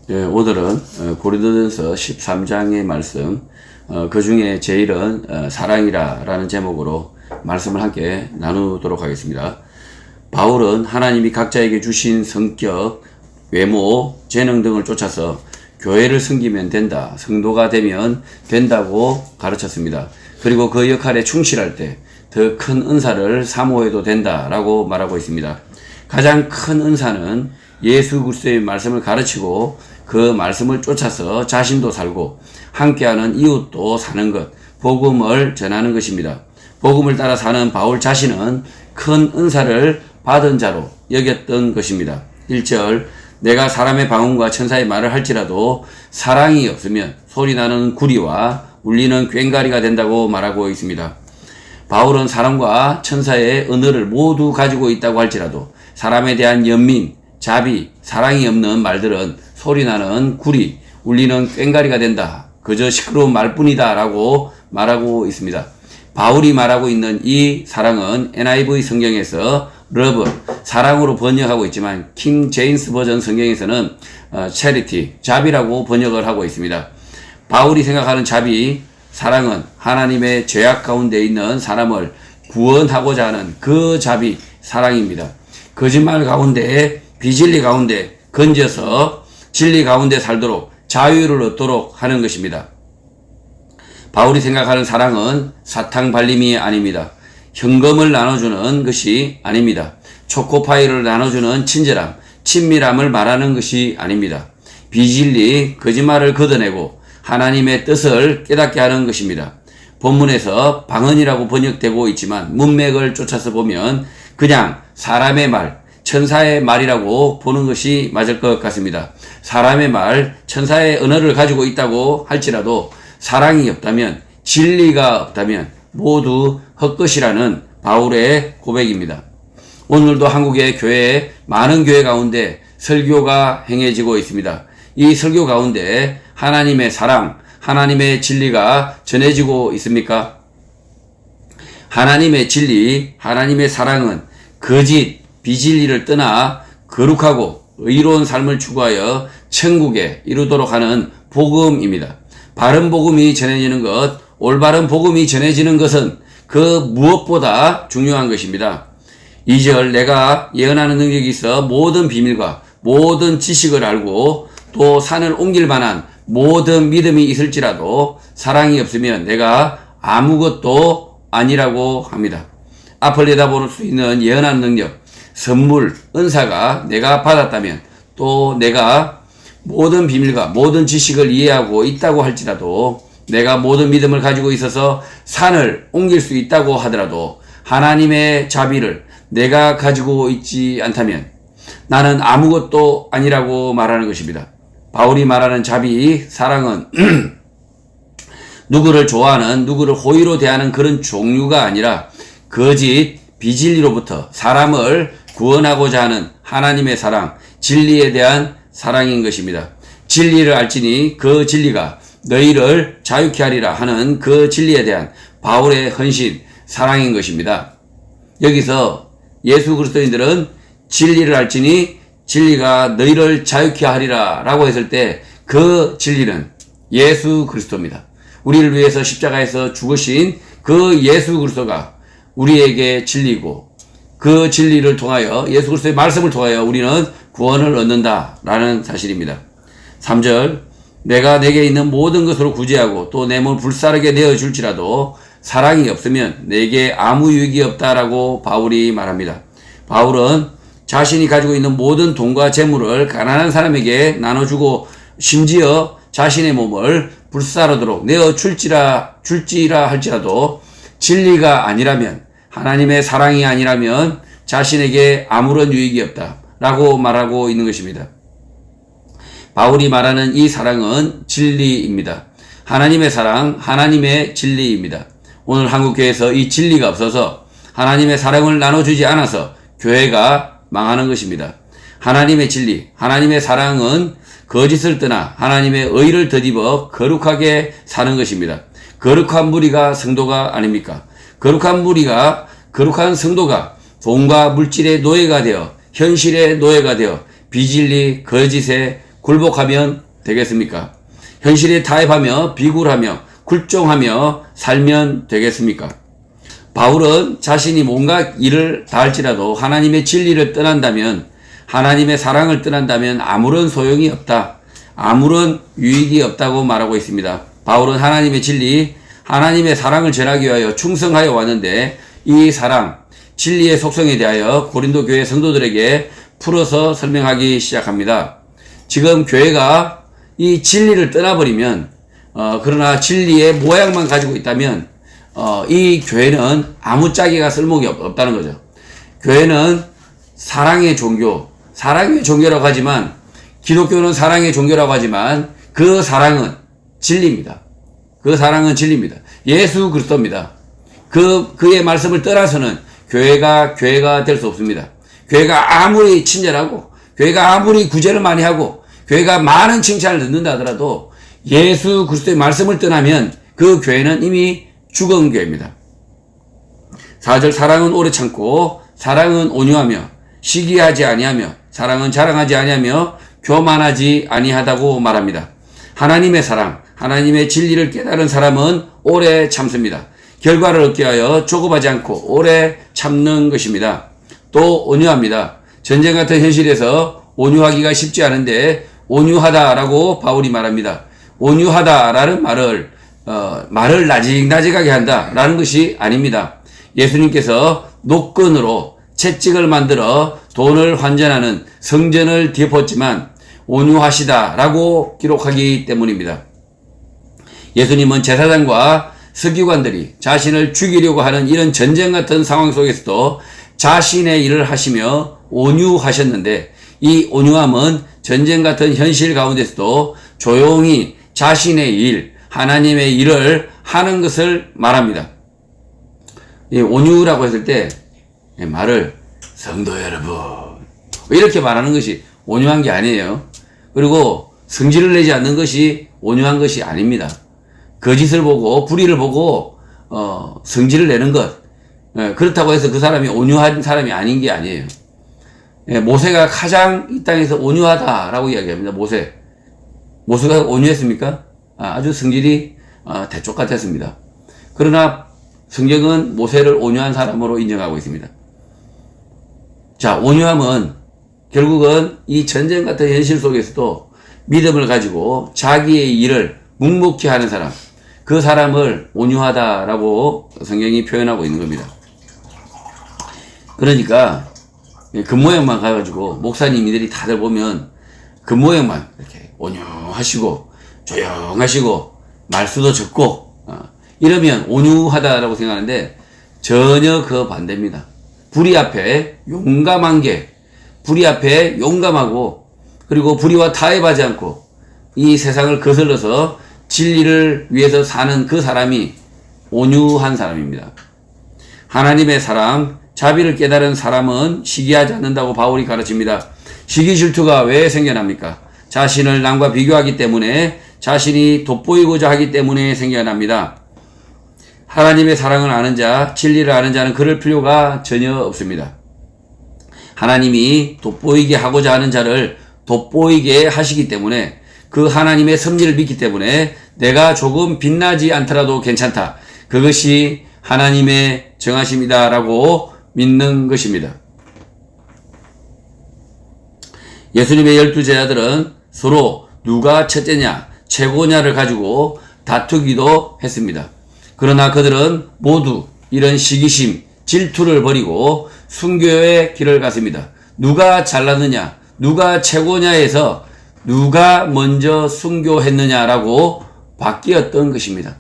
오늘은 고린도전서 13장의 말씀, 그 중에 제일은 사랑이라 라는 제목으로 말씀을 함께 나누도록 하겠습니다. 바울은 하나님이 각자에게 주신 성격, 외모, 재능 등을 쫓아서 교회를 섬기면 된다, 성도가 되면 된다고 가르쳤습니다. 그리고 그 역할에 충실할 때 더 큰 은사를 사모해도 된다라고 말하고 있습니다. 가장 큰 은사는 예수 그리스도의 말씀을 가르치고 그 말씀을 쫓아서 자신도 살고 함께하는 이웃도 사는 것, 복음을 전하는 것입니다. 복음을 따라 사는 바울 자신은 큰 은사를 받은 자로 여겼던 것입니다. 1절, 내가 사람의 방언과 천사의 말을 할지라도 사랑이 없으면 소리나는 구리와 울리는 꽹과리가 된다고 말하고 있습니다. 바울은 사람과 천사의 언어를 모두 가지고 있다고 할지라도 사람에 대한 연민, 자비, 사랑이 없는 말들은 소리나는 구리, 울리는 꽹과리가 된다. 그저 시끄러운 말뿐이다 라고 말하고 있습니다. 바울이 말하고 있는 이 사랑은 NIV 성경에서 love, 사랑으로 번역하고 있지만 킹 제임스 버전 성경에서는 charity, 자비라고 번역을 하고 있습니다. 바울이 생각하는 자비, 사랑은 하나님의 죄악 가운데 있는 사람을 구원하고자 하는 그 자비, 사랑입니다. 거짓말 가운데, 비진리 가운데 건져서 진리 가운데 살도록 자유를 얻도록 하는 것입니다. 바울이 생각하는 사랑은 사탕 발림이 아닙니다. 현금을 나눠주는 것이 아닙니다. 초코파이를 나눠주는 친절함, 친밀함을 말하는 것이 아닙니다. 비진리, 거짓말을 걷어내고 하나님의 뜻을 깨닫게 하는 것입니다. 본문에서 방언이라고 번역되고 있지만 문맥을 쫓아서 보면 그냥 사람의 말, 천사의 말이라고 보는 것이 맞을 것 같습니다. 사람의 말, 천사의 언어를 가지고 있다고 할지라도 사랑이 없다면, 진리가 없다면 모두 헛것이라는 바울의 고백입니다. 오늘도 한국의 교회, 많은 교회 가운데 설교가 행해지고 있습니다. 이 설교 가운데 하나님의 사랑, 하나님의 진리가 전해지고 있습니까? 하나님의 진리, 하나님의 사랑은 거짓, 비진리를 떠나 거룩하고 의로운 삶을 추구하여 천국에 이루도록 하는 복음입니다. 바른 복음이 전해지는 것, 올바른 복음이 전해지는 것은 그 무엇보다 중요한 것입니다. 2절, 내가 예언하는 능력이 있어 모든 비밀과 모든 지식을 알고 또 산을 옮길 만한 모든 믿음이 있을지라도 사랑이 없으면 내가 아무것도 아니라고 합니다. 앞을 내다볼 수 있는 예언하는 능력, 선물, 은사가 내가 받았다면 또 내가 모든 비밀과 모든 지식을 이해하고 있다고 할지라도 내가 모든 믿음을 가지고 있어서 산을 옮길 수 있다고 하더라도 하나님의 자비를 내가 가지고 있지 않다면 나는 아무것도 아니라고 말하는 것입니다. 바울이 말하는 자비, 사랑은 누구를 좋아하는, 누구를 호의로 대하는 그런 종류가 아니라 거짓, 비진리로부터 사람을 구원하고자 하는 하나님의 사랑, 진리에 대한 사랑인 것입니다. 진리를 알지니 그 진리가 너희를 자유케 하리라 하는 그 진리에 대한 바울의 헌신, 사랑인 것입니다. 여기서 예수 그리스도인들은 진리를 알지니 진리가 너희를 자유케 하리라 라고 했을 때 그 진리는 예수 그리스도입니다. 우리를 위해서 십자가에서 죽으신 그 예수 그리스도가 우리에게 진리고 그 진리를 통하여 예수 그리스도의 말씀을 통하여 우리는 구원을 얻는다 라는 사실입니다. 3절, 내가 내게 있는 모든 것으로 구제하고 또 내 몸을 불사르게 내어줄지라도 사랑이 없으면 내게 아무 유익이 없다라고 바울이 말합니다. 바울은 자신이 가지고 있는 모든 돈과 재물을 가난한 사람에게 나눠주고 심지어 자신의 몸을 불사르도록 내어줄지라 할지라도 진리가 아니라면, 하나님의 사랑이 아니라면 자신에게 아무런 유익이 없다라고 말하고 있는 것입니다. 바울이 말하는 이 사랑은 진리입니다. 하나님의 사랑, 하나님의 진리입니다. 오늘 한국교회에서 이 진리가 없어서 하나님의 사랑을 나눠주지 않아서 교회가 망하는 것입니다. 하나님의 진리, 하나님의 사랑은 거짓을 떠나 하나님의 의를 덧입어 거룩하게 사는 것입니다. 거룩한 무리가 성도가 아닙니까? 거룩한 성도가 돈과 물질의 노예가 되어 현실의 노예가 되어 비진리, 거짓에 굴복하면 되겠습니까? 현실에 타협하며 비굴하며 굴종하며 살면 되겠습니까? 바울은 자신이 뭔가 일을 다할지라도 하나님의 진리를 떠난다면, 하나님의 사랑을 떠난다면 아무런 소용이 없다, 아무런 유익이 없다고 말하고 있습니다. 바울은 하나님의 진리, 하나님의 사랑을 전하기 위하여 충성하여 왔는데, 이 사랑, 진리의 속성에 대하여 고린도 교회 성도들에게 풀어서 설명하기 시작합니다. 지금 교회가 이 진리를 떠나버리면, 그러나 진리의 모양만 가지고 있다면, 이 교회는 아무짝에가 쓸모가 없다는 거죠. 교회는 사랑의 종교라고 하지만, 기독교는 사랑의 종교라고 하지만, 그 사랑은 진리입니다. 그 사랑은 진리입니다. 예수 그리스도입니다. 그의 말씀을 떠나서는 교회가 될 수 없습니다. 교회가 아무리 친절하고, 교회가 아무리 구제를 많이 하고, 교회가 많은 칭찬을 듣는다 하더라도 예수 그리스도의 말씀을 떠나면 그 교회는 이미 죽은 교회입니다. 4절, 사랑은 오래 참고, 사랑은 온유하며, 시기하지 아니하며, 사랑은 자랑하지 아니하며, 교만하지 아니하다고 말합니다. 하나님의 사랑, 하나님의 진리를 깨달은 사람은 오래 참습니다. 결과를 얻기 위하여 조급하지 않고 오래 참는 것입니다. 또 온유합니다. 전쟁 같은 현실에서 온유하기가 쉽지 않은데 온유하다라고 바울이 말합니다. 온유하다라는 말을 나직나직하게 한다라는 것이 아닙니다. 예수님께서 노끈으로 채찍을 만들어 돈을 환전하는 성전을 뒤엎었지만 온유하시다라고 기록하기 때문입니다. 예수님은 제사장과 서기관들이 자신을 죽이려고 하는 이런 전쟁 같은 상황 속에서도 자신의 일을 하시며 온유하셨는데, 이 온유함은 전쟁 같은 현실 가운데서도 조용히 자신의 일, 하나님의 일을 하는 것을 말합니다. 이 온유라고 했을 때 말을 성도 여러분 이렇게 말하는 것이 온유한 게 아니에요. 그리고 성질을 내지 않는 것이 온유한 것이 아닙니다. 거짓을 보고 불의를 보고 성질을 내는 것, 그렇다고 해서 그 사람이 온유한 사람이 아닌 게 아니에요. 모세가 가장 이 땅에서 온유하다라고 이야기합니다. 모세가 온유했습니까? 아주 성질이 대쪽 같았습니다. 그러나 성경은 모세를 온유한 사람으로 인정하고 있습니다. 자, 온유함은 결국은 이 전쟁 같은 현실 속에서도 믿음을 가지고 자기의 일을 묵묵히 하는 사람, 그 사람을 온유하다라고 성경이 표현하고 있는 겁니다. 그러니까 겉모양만 가가지고 목사님들이 다들 보면 겉모양만 이렇게 온유하시고 조용하시고 말수도 적고 이러면 온유하다라고 생각하는데 전혀 그 반대입니다. 불의 앞에 용감하고 그리고 불의와 타협하지 않고 이 세상을 거슬러서 진리를 위해서 사는 그 사람이 온유한 사람입니다. 하나님의 사랑, 자비를 깨달은 사람은 시기하지 않는다고 바울이 가르칩니다. 시기 질투가 왜 생겨납니까? 자신을 남과 비교하기 때문에, 자신이 돋보이고자 하기 때문에 생겨납니다. 하나님의 사랑을 아는 자, 진리를 아는 자는 그럴 필요가 전혀 없습니다. 하나님이 돋보이게 하고자 하는 자를 돋보이게 하시기 때문에, 그 하나님의 섭리를 믿기 때문에 내가 조금 빛나지 않더라도 괜찮다, 그것이 하나님의 정하심이다라고 믿는 것입니다. 예수님의 12제자들은 서로 누가 첫째냐, 최고냐를 가지고 다투기도 했습니다. 그러나 그들은 모두 이런 시기심, 질투를 버리고 순교의 길을 갔습니다. 누가 잘났느냐, 누가 최고냐에서 누가 먼저 순교했느냐라고 바뀌었던 것입니다.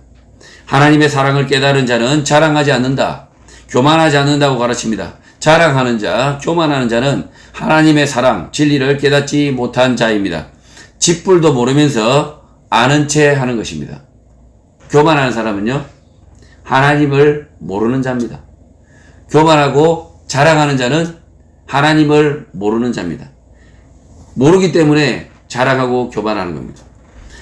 하나님의 사랑을 깨달은 자는 자랑하지 않는다, 교만하지 않는다고 가르칩니다. 자랑하는 자, 교만하는 자는 하나님의 사랑, 진리를 깨닫지 못한 자입니다. 쥐뿔도 모르면서 아는 채 하는 것입니다. 교만하는 사람은요, 하나님을 모르는 자입니다. 교만하고 자랑하는 자는 하나님을 모르는 자입니다. 모르기 때문에 자랑하고 교만하는 겁니다.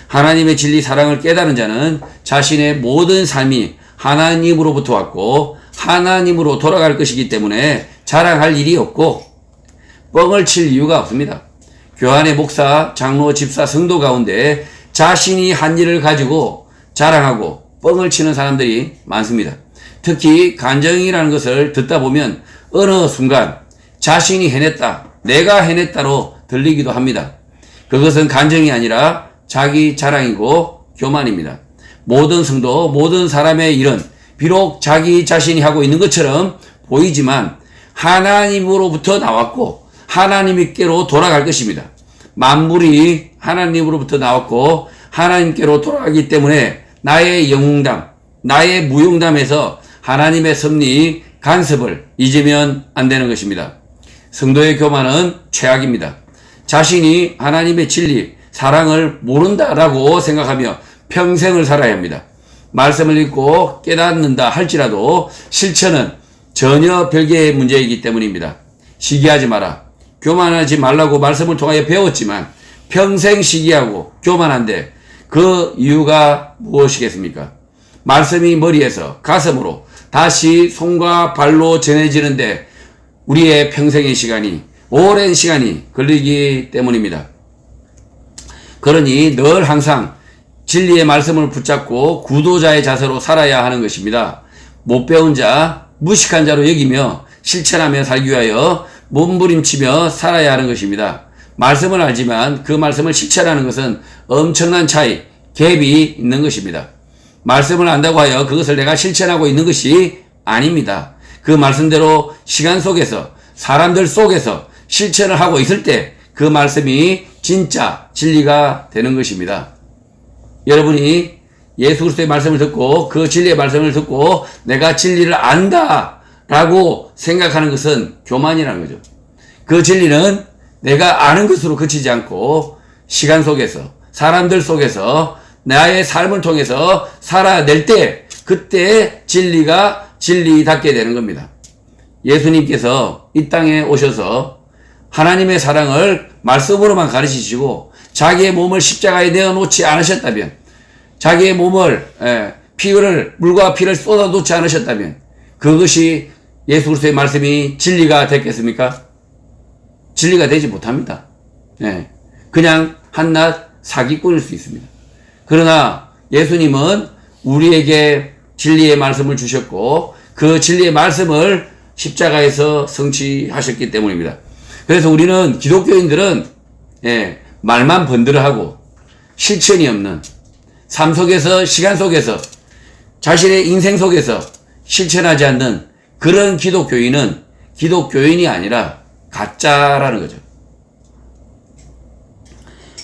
하나님의 진리 사랑을 깨달은 자는 자신의 모든 삶이 하나님으로부터 왔고 하나님으로 돌아갈 것이기 때문에 자랑할 일이 없고 뻥을 칠 이유가 없습니다. 교환의 목사, 장로, 집사, 성도 가운데 자신이 한 일을 가지고 자랑하고 뻥을 치는 사람들이 많습니다. 특히 간증이라는 것을 듣다 보면 어느 순간 자신이 해냈다, 내가 해냈다로 들리기도 합니다. 그것은 간증이 아니라 자기 자랑이고 교만입니다. 모든 성도, 모든 사람의 일은 비록 자기 자신이 하고 있는 것처럼 보이지만 하나님으로부터 나왔고 하나님께로 돌아갈 것입니다. 만물이 하나님으로부터 나왔고 하나님께로 돌아가기 때문에 나의 영웅담, 나의 무용담에서 하나님의 섭리, 간섭을 잊으면 안 되는 것입니다. 성도의 교만은 최악입니다. 자신이 하나님의 진리, 사랑을 모른다라고 생각하며 평생을 살아야 합니다. 말씀을 읽고 깨닫는다 할지라도 실천은 전혀 별개의 문제이기 때문입니다. 시기하지 마라. 교만하지 말라고 말씀을 통하여 배웠지만 평생 시기하고 교만한데 그 이유가 무엇이겠습니까? 말씀이 머리에서 가슴으로 다시 손과 발로 전해지는데 우리의 평생의 시간이, 오랜 시간이 걸리기 때문입니다. 그러니 늘 항상 진리의 말씀을 붙잡고 구도자의 자세로 살아야 하는 것입니다. 못 배운 자, 무식한 자로 여기며 실천하며 살기 위하여 몸부림치며 살아야 하는 것입니다. 말씀을 알지만 그 말씀을 실천하는 것은 엄청난 차이, 갭이 있는 것입니다. 말씀을 안다고 하여 그것을 내가 실천하고 있는 것이 아닙니다. 그 말씀대로 시간 속에서, 사람들 속에서 실천을 하고 있을 때 그 말씀이 진짜 진리가 되는 것입니다. 여러분이 예수 그리스도의 말씀을 듣고 그 진리의 말씀을 듣고 내가 진리를 안다 라고 생각하는 것은 교만이라는 거죠. 그 진리는 내가 아는 것으로 그치지 않고 시간 속에서, 사람들 속에서 나의 삶을 통해서 살아낼 때 그때 진리가 진리답게 되는 겁니다. 예수님께서 이 땅에 오셔서 하나님의 사랑을 말씀으로만 가르치시고 자기의 몸을 십자가에 내어놓지 않으셨다면, 자기의 몸을 피를, 물과 피를 쏟아놓지 않으셨다면 그것이 예수 그리스도의 말씀이 진리가 됐겠습니까? 진리가 되지 못합니다. 그냥 한낱 사기꾼일 수 있습니다. 그러나 예수님은 우리에게 진리의 말씀을 주셨고 그 진리의 말씀을 십자가에서 성취하셨기 때문입니다. 그래서 우리는 기독교인들은 말만 번들어하고 실천이 없는 삶 속에서, 시간 속에서, 자신의 인생 속에서 실천하지 않는 그런 기독교인은 기독교인이 아니라 가짜라는 거죠.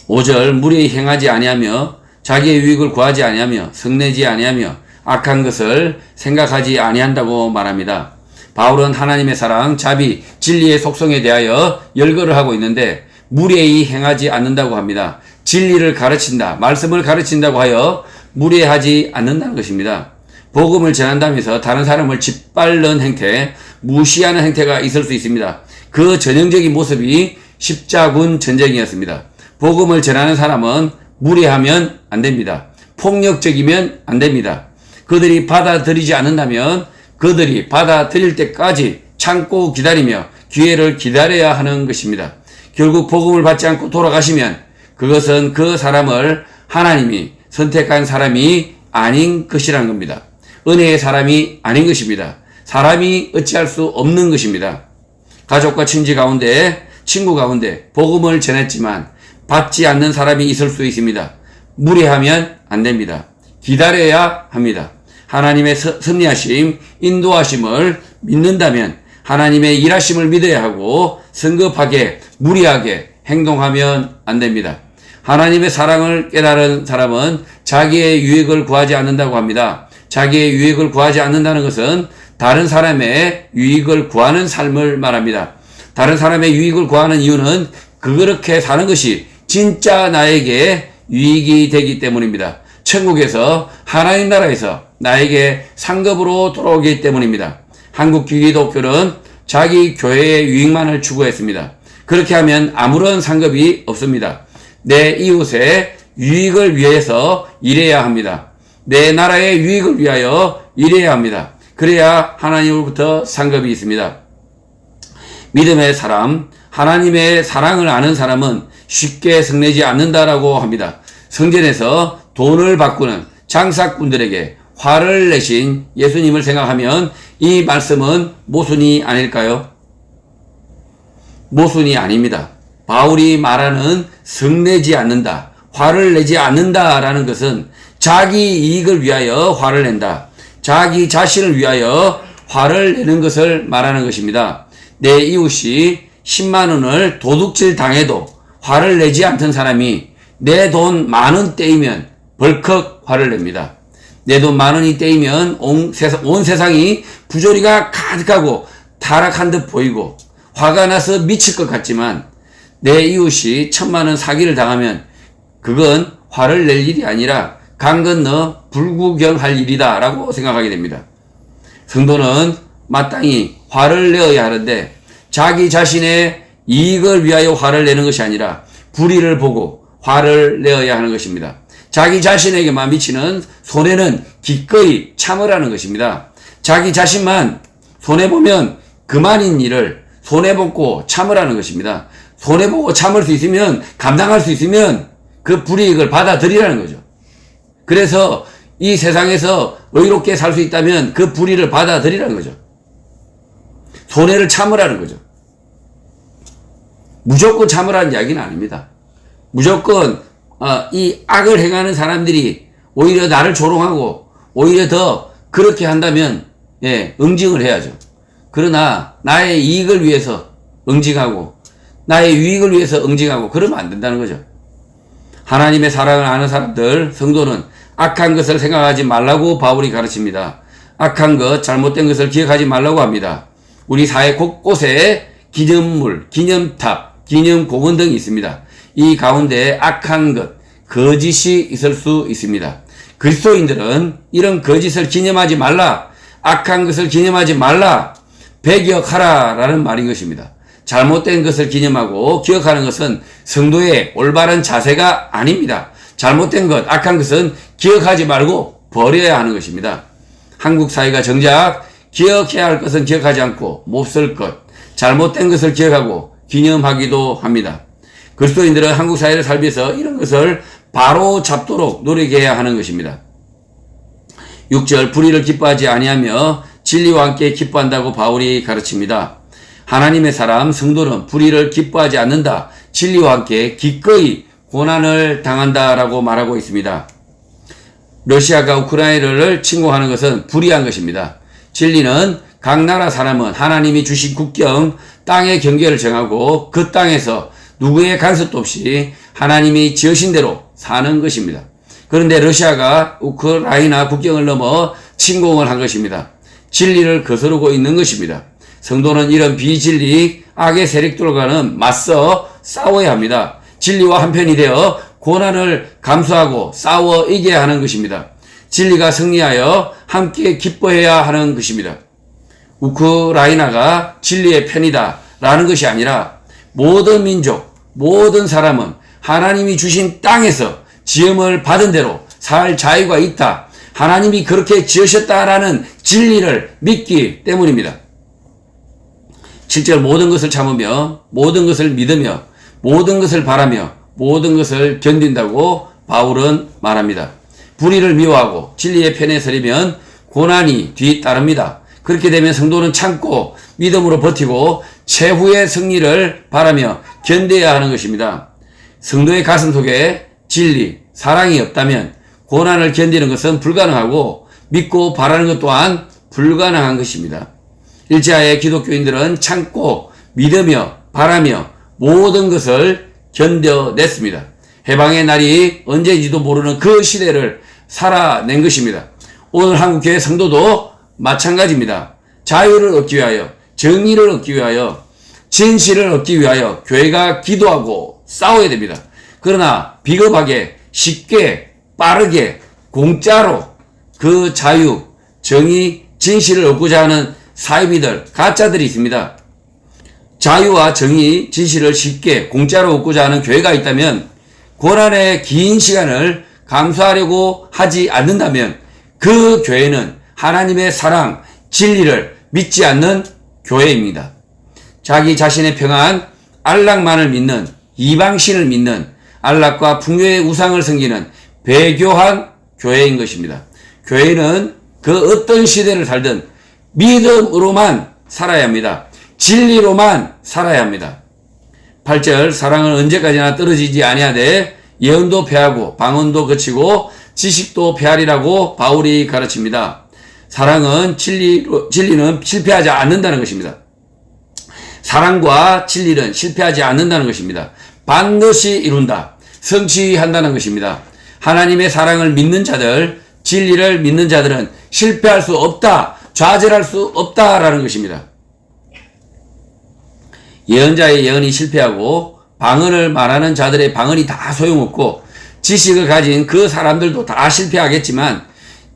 5절 무리에 행하지 아니하며 자기의 유익을 구하지 아니하며 성내지 아니하며 악한 것을 생각하지 아니한다고 말합니다. 바울은 하나님의 사랑, 자비, 진리의 속성에 대하여 열거를 하고 있는데 무례히 행하지 않는다고 합니다. 진리를 가르친다, 말씀을 가르친다고 하여 무례하지 않는다는 것입니다. 복음을 전한다면서 다른 사람을 짓밟는 행태, 무시하는 행태가 있을 수 있습니다. 그 전형적인 모습이 십자군 전쟁이었습니다. 복음을 전하는 사람은 무례하면 안 됩니다. 폭력적이면 안 됩니다. 그들이 받아들이지 않는다면 그들이 받아들일 때까지 참고 기다리며 기회를 기다려야 하는 것입니다. 결국 복음을 받지 않고 돌아가시면 그것은 그 사람을 하나님이 선택한 사람이 아닌 것이라는 겁니다. 은혜의 사람이 아닌 것입니다. 사람이 어찌할 수 없는 것입니다. 가족과 친지 가운데, 친구 가운데 복음을 전했지만 받지 않는 사람이 있을 수 있습니다. 무례하면 안 됩니다. 기다려야 합니다. 하나님의 섭리하심, 인도하심을 믿는다면 하나님의 일하심을 믿어야 하고 성급하게, 무리하게 행동하면 안 됩니다. 하나님의 사랑을 깨달은 사람은 자기의 유익을 구하지 않는다고 합니다. 자기의 유익을 구하지 않는다는 것은 다른 사람의 유익을 구하는 삶을 말합니다. 다른 사람의 유익을 구하는 이유는 그렇게 사는 것이 진짜 나에게 유익이 되기 때문입니다. 천국에서, 하나님 나라에서 나에게 상급으로 돌아오기 때문입니다. 한국 기독교는 자기 교회의 유익만을 추구했습니다. 그렇게 하면 아무런 상급이 없습니다. 내 이웃의 유익을 위해서 일해야 합니다. 내 나라의 유익을 위하여 일해야 합니다. 그래야 하나님으로부터 상급이 있습니다. 믿음의 사람, 하나님의 사랑을 아는 사람은 쉽게 성내지 않는다라고 합니다. 성전에서 돈을 바꾸는 장사꾼들에게 화를 내신 예수님을 생각하면 이 말씀은 모순이 아닐까요? 모순이 아닙니다. 바울이 말하는 성내지 않는다, 화를 내지 않는다라는 것은 자기 이익을 위하여 화를 낸다, 자기 자신을 위하여 화를 내는 것을 말하는 것입니다. 내 이웃이 10만 원을 도둑질 당해도 화를 내지 않던 사람이 내 돈 10,000원 떼이면 벌컥 화를 냅니다. 내 돈 10,000원이 떼이면 온 세상이 부조리가 가득하고 타락한 듯 보이고 화가 나서 미칠 것 같지만, 내 이웃이 1,000,000원 사기를 당하면 그건 화를 낼 일이 아니라 강 건너 불구경할 일이다 라고 생각하게 됩니다. 성도는 마땅히 화를 내어야 하는데 자기 자신의 이익을 위하여 화를 내는 것이 아니라 불의를 보고 화를 내어야 하는 것입니다. 자기 자신에게만 미치는 손해는 기꺼이 참으라는 것입니다. 자기 자신만 손해보면 그만인 일을 손해보고 참으라는 것입니다. 손해보고 참을 수 있으면, 감당할 수 있으면 그 불이익을 받아들이라는 거죠. 그래서 이 세상에서 의롭게 살 수 있다면 그 불의를 받아들이라는 거죠. 손해를 참으라는 거죠. 무조건 참으라는 이야기는 아닙니다. 무조건 이 악을 행하는 사람들이 오히려 나를 조롱하고 오히려 더 그렇게 한다면 응징을 해야죠. 그러나 나의 이익을 위해서 응징하고 나의 유익을 위해서 응징하고 그러면 안 된다는 거죠. 하나님의 사랑을 아는 사람들, 성도는 악한 것을 생각하지 말라고 바울이 가르칩니다. 악한 것, 잘못된 것을 기억하지 말라고 합니다. 우리 사회 곳곳에 기념물, 기념탑, 기념공원 등이 있습니다. 이 가운데 악한 것, 거짓이 있을 수 있습니다. 그리스도인들은 이런 거짓을 기념하지 말라, 악한 것을 기념하지 말라, 배기억하라 라는 말인 것입니다. 잘못된 것을 기념하고 기억하는 것은 성도의 올바른 자세가 아닙니다. 잘못된 것, 악한 것은 기억하지 말고 버려야 하는 것입니다. 한국 사회가 정작 기억해야 할 것은 기억하지 않고 몹쓸 것, 잘못된 것을 기억하고 기념하기도 합니다. 그리스도인들은 한국 사회를 살기 위해서 이런 것을 바로 잡도록 노력해야 하는 것입니다. 6절, 불의를 기뻐하지 아니하며 진리와 함께 기뻐한다고 바울이 가르칩니다. 하나님의 사람, 성도는 불의를 기뻐하지 않는다, 진리와 함께 기꺼이 고난을 당한다라고 말하고 있습니다. 러시아가 우크라이나를 침공하는 것은 불의한 것입니다. 진리는 각 나라 사람은 하나님이 주신 국경, 땅의 경계를 정하고 그 땅에서 누구의 간섭도 없이 하나님이 지으신 대로 사는 것입니다. 그런데 러시아가 우크라이나 국경을 넘어 침공을 한 것입니다. 진리를 거스르고 있는 것입니다. 성도는 이런 비진리, 악의 세력들과는 맞서 싸워야 합니다. 진리와 한편이 되어 고난을 감수하고 싸워 이겨야 하는 것입니다. 진리가 승리하여 함께 기뻐해야 하는 것입니다. 우크라이나가 진리의 편이다 라는 것이 아니라 모든 민족, 모든 사람은 하나님이 주신 땅에서 지음을 받은 대로 살 자유가 있다, 하나님이 그렇게 지으셨다라는 진리를 믿기 때문입니다. 7절, 모든 것을 참으며 모든 것을 믿으며 모든 것을 바라며 모든 것을 견딘다고 바울은 말합니다. 불의를 미워하고 진리의 편에 서리면 고난이 뒤따릅니다. 그렇게 되면 성도는 참고 믿음으로 버티고 최후의 승리를 바라며 견뎌야 하는 것입니다. 성도의 가슴 속에 진리, 사랑이 없다면 고난을 견디는 것은 불가능하고 믿고 바라는 것 또한 불가능한 것입니다. 일제하에 기독교인들은 참고 믿으며 바라며 모든 것을 견뎌냈습니다. 해방의 날이 언제인지도 모르는 그 시대를 살아낸 것입니다. 오늘 한국교회 성도도 마찬가지입니다. 자유를 얻기 위하여, 정의를 얻기 위하여, 진실을 얻기 위하여 교회가 기도하고 싸워야 됩니다. 그러나 비겁하게, 쉽게, 빠르게, 공짜로 그 자유, 정의, 진실을 얻고자 하는 사이비들, 가짜들이 있습니다. 자유와 정의, 진실을 쉽게 공짜로 얻고자 하는 교회가 있다면, 고난의 긴 시간을 감수하려고 하지 않는다면 그 교회는 하나님의 사랑, 진리를 믿지 않는 교회입니다. 자기 자신의 평안, 안락만을 믿는, 이방신을 믿는, 안락과 풍요의 우상을 섬기는 배교한 교회인 것입니다. 교회는 그 어떤 시대를 살든 믿음으로만 살아야 합니다. 진리로만 살아야 합니다. 8절 사랑은 언제까지나 떨어지지 아니하되 예언도 패하고 방언도 그치고 지식도 패하리라고 바울이 가르칩니다. 사랑은 진리는 실패하지 않는다는 것입니다. 사랑과 진리는 실패하지 않는다는 것입니다. 반드시 이룬다. 성취한다는 것입니다. 하나님의 사랑을 믿는 자들, 진리를 믿는 자들은 실패할 수 없다. 좌절할 수 없다라는 것입니다. 예언자의 예언이 실패하고 방언을 말하는 자들의 방언이 다 소용없고 지식을 가진 그 사람들도 다 실패하겠지만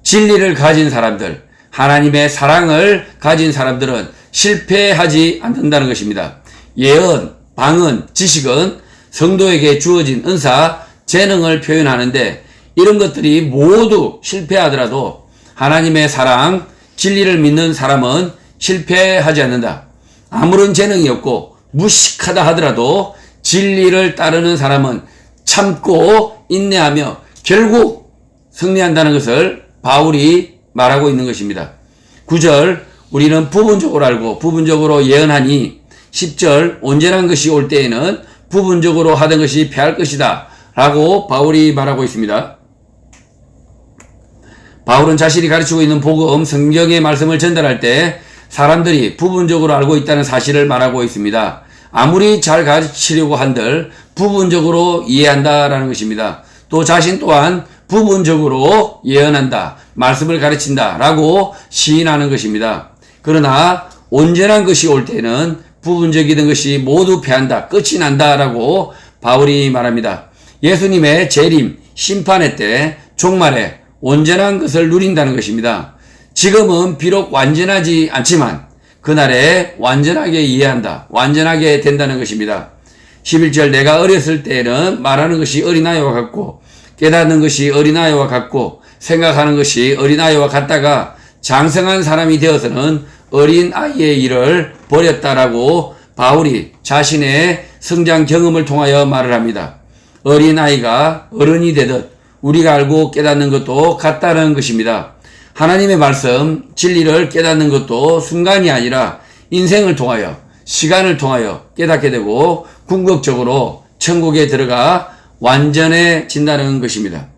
진리를 가진 사람들, 하나님의 사랑을 가진 사람들은 실패하지 않는다는 것입니다. 예언, 방언, 지식은 성도에게 주어진 은사, 재능을 표현하는데 이런 것들이 모두 실패하더라도 하나님의 사랑, 진리를 믿는 사람은 실패하지 않는다. 아무런 재능이 없고 무식하다 하더라도 진리를 따르는 사람은 참고 인내하며 결국 승리한다는 것을 바울이 말하고 있는 것입니다. 9절 우리는 부분적으로 알고 부분적으로 예언하니 10절 온전한 것이 올 때에는 부분적으로 하던 것이 패할 것이다 라고 바울이 말하고 있습니다. 바울은 자신이 가르치고 있는 복음, 성경의 말씀을 전달할 때 사람들이 부분적으로 알고 있다는 사실을 말하고 있습니다. 아무리 잘 가르치려고 한들 부분적으로 이해한다라는 것입니다. 또 자신 또한 부분적으로 예언한다, 말씀을 가르친다 라고 시인하는 것입니다. 그러나 온전한 것이 올 때는 부분적이던 것이 모두 패한다, 끝이 난다 라고 바울이 말합니다. 예수님의 재림, 심판의 때, 종말에 온전한 것을 누린다는 것입니다. 지금은 비록 완전하지 않지만 그날에 완전하게 이해한다, 완전하게 된다는 것입니다. 11절 내가 어렸을 때에는 말하는 것이 어린아이와 같고 깨닫는 것이 어린아이와 같고 생각하는 것이 어린아이와 같다가 장성한 사람이 되어서는 어린아이의 일을 버렸다라고 바울이 자신의 성장 경험을 통하여 말을 합니다. 어린아이가 어른이 되듯 우리가 알고 깨닫는 것도 같다는 것입니다. 하나님의 말씀, 진리를 깨닫는 것도 순간이 아니라 인생을 통하여, 시간을 통하여 깨닫게 되고 궁극적으로 천국에 들어가 완전해진다는 것입니다.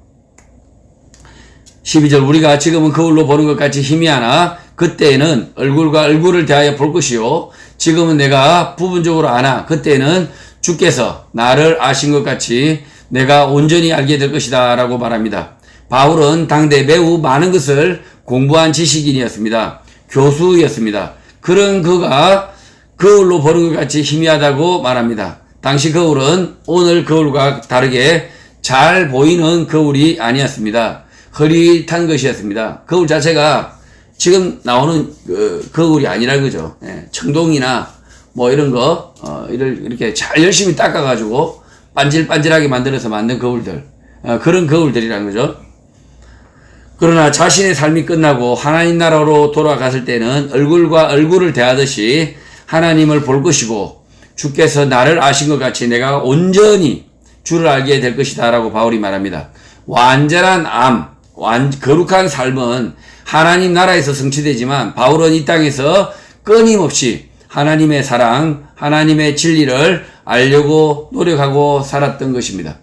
12절 우리가 지금은 거울로 보는 것 같이 희미하나 그때에는 얼굴과 얼굴을 대하여 볼 것이요 지금은 내가 부분적으로 아나 그때에는 주께서 나를 아신 것 같이 내가 온전히 알게 될 것이다 라고 말합니다. 바울은 당대 매우 많은 것을 공부한 지식인이었습니다. 교수였습니다. 그런 그가 거울로 보는 것 같이 희미하다고 말합니다. 당시 거울은 오늘 거울과 다르게 잘 보이는 거울이 아니었습니다. 흐릿한 것이었습니다. 거울 자체가 지금 나오는 거울이 아니라는 거죠. 청동이나 뭐 이런 거 이렇게 잘 열심히 닦아가지고 반질반질하게 만들어서 만든 거울들, 그런 거울들이라는 거죠. 그러나 자신의 삶이 끝나고 하나님 나라로 돌아갔을 때는 얼굴과 얼굴을 대하듯이 하나님을 볼 것이고 주께서 나를 아신 것 같이 내가 온전히 주를 알게 될 것이다 라고 바울이 말합니다. 완전한 거룩한 삶은 하나님 나라에서 성취되지만 바울은 이 땅에서 끊임없이 하나님의 사랑, 하나님의 진리를 알려고 노력하고 살았던 것입니다.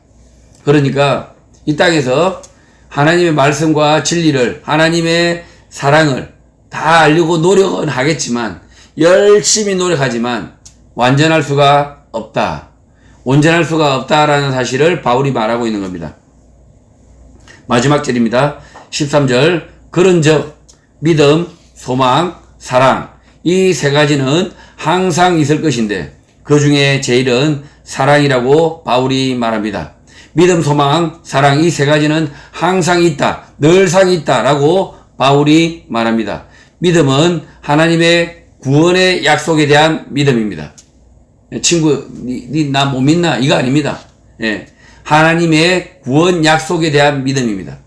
그러니까 이 땅에서 하나님의 말씀과 진리를, 하나님의 사랑을 다 알려고 노력은 하겠지만 열심히 노력하지만 완전할 수가 없다. 온전할 수가 없다라는 사실을 바울이 말하고 있는 겁니다. 마지막 절입니다. 13절 그런즉 믿음, 소망, 사랑 이 세 가지는 항상 있을 것인데 그 중에 제일은 사랑이라고 바울이 말합니다. 믿음, 소망, 사랑 이 세 가지는 항상 있다, 늘상 있다 라고 바울이 말합니다. 믿음은 하나님의 구원의 약속에 대한 믿음입니다. 친구, 나 못 믿나? 이거 아닙니다. 하나님의 구원 약속에 대한 믿음입니다.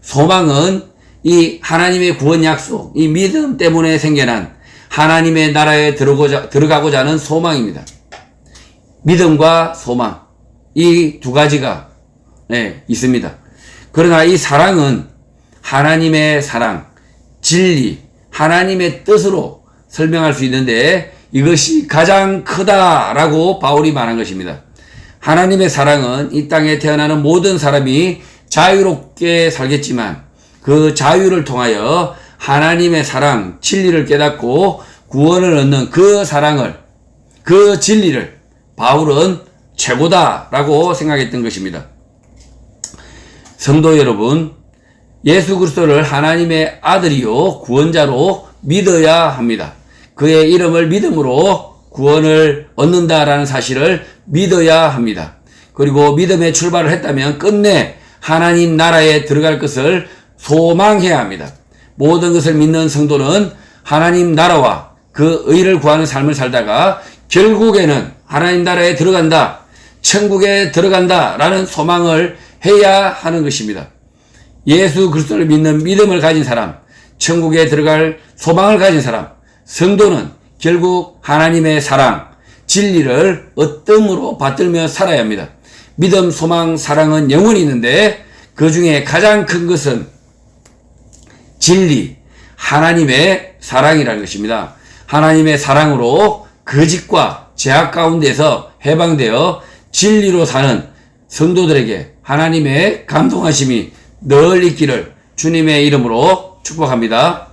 소망은 이 하나님의 구원 약속, 이 믿음 때문에 생겨난 하나님의 나라에 들어가고자 하는 소망입니다. 믿음과 소망, 이 두 가지가 있습니다. 그러나 이 사랑은 하나님의 사랑, 진리, 하나님의 뜻으로 설명할 수 있는데 이것이 가장 크다라고 바울이 말한 것입니다. 하나님의 사랑은 이 땅에 태어나는 모든 사람이 자유롭게 살겠지만 그 자유를 통하여 하나님의 사랑, 진리를 깨닫고 구원을 얻는 그 사랑을, 그 진리를 바울은 최고다라고 생각했던 것입니다. 성도 여러분, 예수 그리스도를 하나님의 아들이요 구원자로 믿어야 합니다. 그의 이름을 믿음으로 구원을 얻는다라는 사실을 믿어야 합니다. 그리고 믿음의 출발을 했다면 끝내 하나님 나라에 들어갈 것을 소망해야 합니다. 모든 것을 믿는 성도는 하나님 나라와 그 의를 구하는 삶을 살다가 결국에는 하나님 나라에 들어간다, 천국에 들어간다 라는 소망을 해야 하는 것입니다. 예수 그리스도를 믿는 믿음을 가진 사람, 천국에 들어갈 소망을 가진 사람, 성도는 결국 하나님의 사랑, 진리를 어뜸으로 받들며 살아야 합니다. 믿음, 소망, 사랑은 영원히 있는데 그 중에 가장 큰 것은 진리, 하나님의 사랑이라는 것입니다. 하나님의 사랑으로 거짓과 죄악 가운데서 해방되어 진리로 사는 성도들에게 하나님의 감동하심이 늘 있기를 주님의 이름으로 축복합니다.